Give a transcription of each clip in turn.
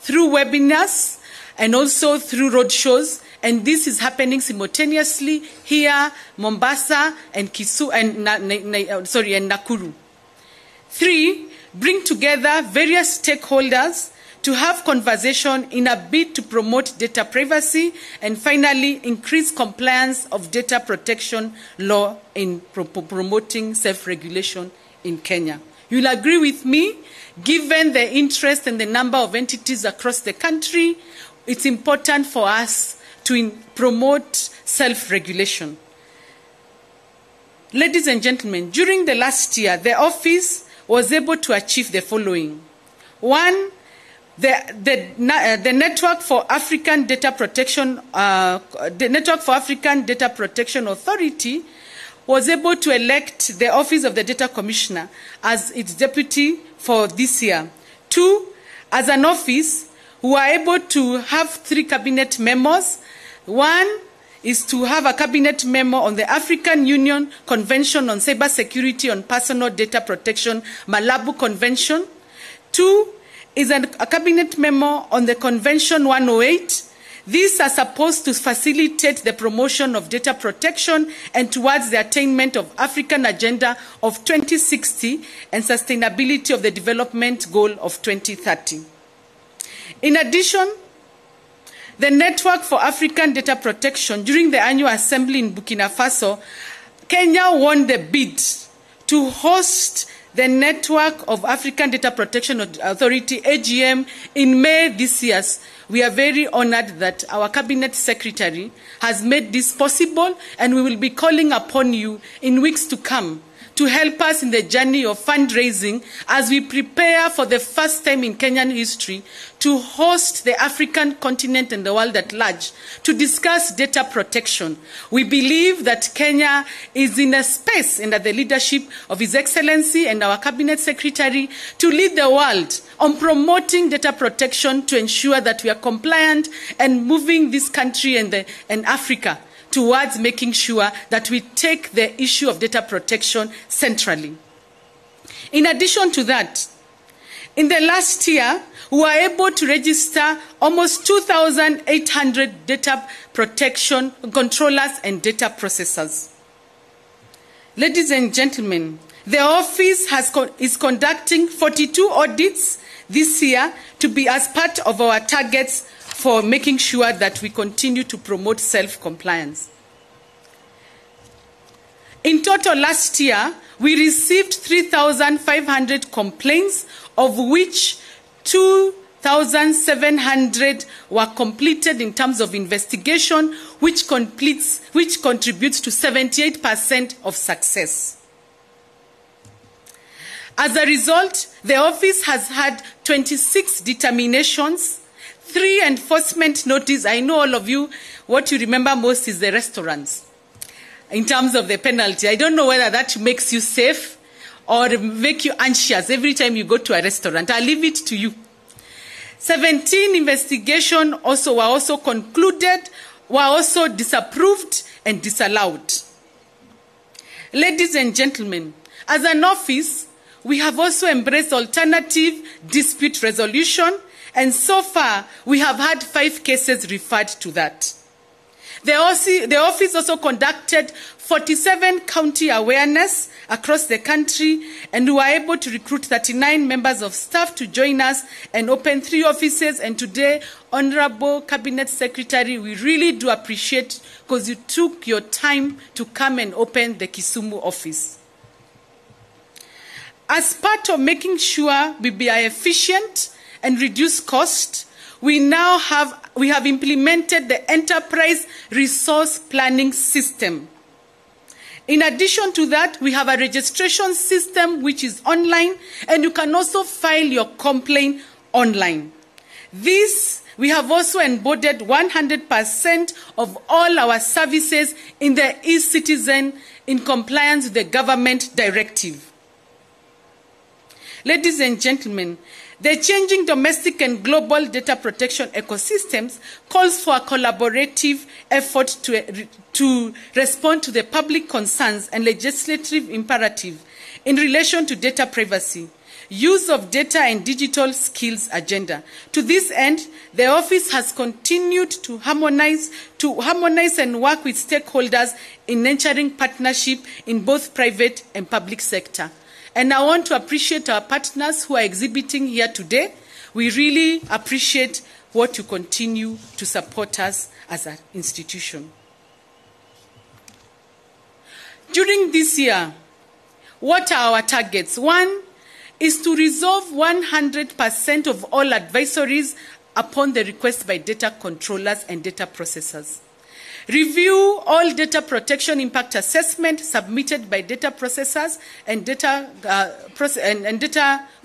through webinars and also through roadshows, and this is happening simultaneously here, Mombasa, and Kisumu, and Nakuru. 3, bring together various stakeholders to have conversation in a bid to promote data privacy, and finally, increase compliance of data protection law in promoting self-regulation in Kenya. You'll agree with me, given the interest and the number of entities across the country, it's important for us to promote self-regulation. Ladies and gentlemen, during the last year, the office was able to achieve the following. 1, the Network for African Data Protection, Authority was able to elect the Office of the Data Commissioner as its deputy for this year. 2, as an office, we are able to have 3 cabinet memos. 1 is to have a cabinet memo on the African Union Convention on Cybersecurity on Personal Data Protection, Malabo Convention. 2 is a cabinet memo on the Convention 108. These are supposed to facilitate the promotion of data protection and towards the attainment of African Agenda of 2060 and sustainability of the development goal of 2030. In addition, the Network for African Data Protection, during the annual assembly in Burkina Faso, Kenya won the bid to host the Network of African Data Protection Authority, AGM, in May this year. We are very honored that our Cabinet Secretary has made this possible, and we will be calling upon you in weeks to come to help us in the journey of fundraising as we prepare for the first time in Kenyan history to host the African continent and the world at large to discuss data protection. We believe that Kenya is in a space under the leadership of His Excellency and our Cabinet Secretary to lead the world on promoting data protection to ensure that we are compliant and moving this country and Africa towards making sure that we take the issue of data protection centrally. In addition to that, in the last year, we were able to register almost 2,800 data protection controllers and data processors. Ladies and gentlemen, the office is conducting 42 audits this year to be as part of our targets for making sure that we continue to promote self-compliance. In total, last year, we received 3,500 complaints, of which 2,700 were completed in terms of investigation, which contributes to 78% of success. As a result, the office has had 26 determinations, 3 enforcement notices. I know all of you, what you remember most is the restaurants in terms of the penalty. I don't know whether that makes you safe or make you anxious every time you go to a restaurant. I'll leave it to you. 17 investigations were also concluded, were also disapproved and disallowed. Ladies and gentlemen, as an office, we have also embraced alternative dispute resolution, and so far we have had 5 cases referred to that. The office also conducted 47 county awareness across the country, and we were able to recruit 39 members of staff to join us and open 3 offices. And today, Honorable Cabinet Secretary, we really do appreciate because you took your time to come and open the Kisumu office. As part of making sure we be efficient and reduce cost, we have implemented the Enterprise Resource Planning System. In addition to that, we have a registration system which is online, and you can also file your complaint online. We have also embodied 100% of all our services in the e-citizen in compliance with the government directive. Ladies and gentlemen, the changing domestic and global data protection ecosystems calls for a collaborative effort to respond to the public concerns and legislative imperative in relation to data privacy. use of data and digital skills agenda. To this end, the office has continued to harmonize and work with stakeholders in nurturing partnership in both private and public sector. And I want to appreciate our partners who are exhibiting here today. We really appreciate what you continue to support us as an institution. During this year, what are our targets? One is to resolve 100% of all advisories upon the request by data controllers and data processors. Review all data protection impact assessment submitted by data processors and data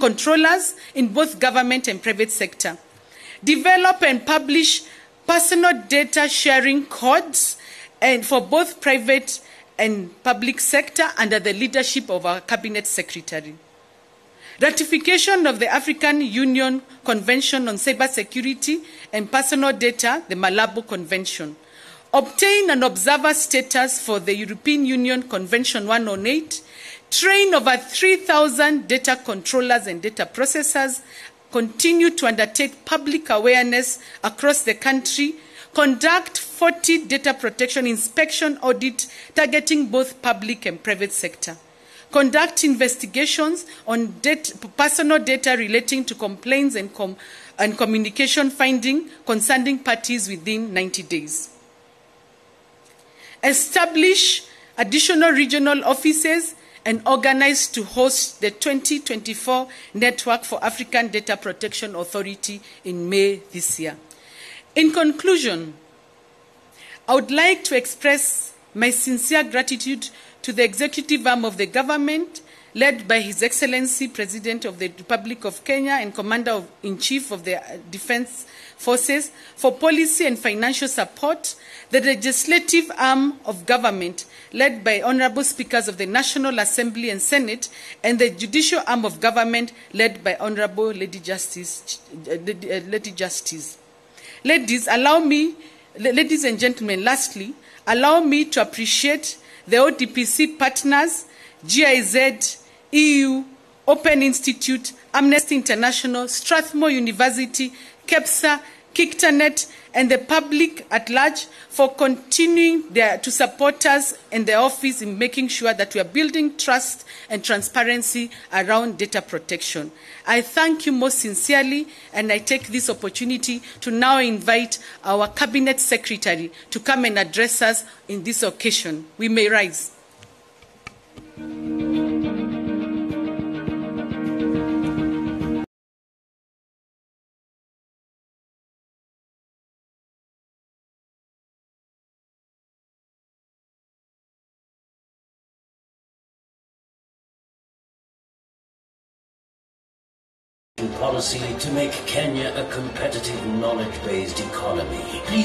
controllers in both government and private sector. Develop and publish personal data sharing codes and for both private and public sector under the leadership of our Cabinet Secretary. Ratification of the African Union Convention on Cybersecurity and Personal Data, the Malabo Convention. Obtain an observer status for the European Union Convention 108. Train over 3,000 data controllers and data processors. Continue to undertake public awareness across the country. Conduct 40 data protection inspection audits targeting both public and private sector. Conduct investigations on personal data relating to complaints and communication finding concerning parties within 90 days. Establish additional regional offices and organize to host the 2024 Network for African Data Protection Authority in May this year. In conclusion, I would like to express my sincere gratitude to the executive arm of the government, led by His Excellency President of the Republic of Kenya and Commander-in-Chief of the Defense Forces, for policy and financial support, the legislative arm of government, led by Honorable Speakers of the National Assembly and Senate, and the judicial arm of government, led by Honorable Lady Justice. Ladies and gentlemen, lastly, allow me to appreciate the ODPC partners, GIZ, EU, Open Institute, Amnesty International, Strathmore University, KEPSA, KICTANET, and the public at large for continuing to support us in the office in making sure that we are building trust and transparency around data protection. I thank you most sincerely, and I take this opportunity to now invite our Cabinet Secretary to come and address us in this occasion. We may rise. Policy to make Kenya a competitive knowledge-based economy. Please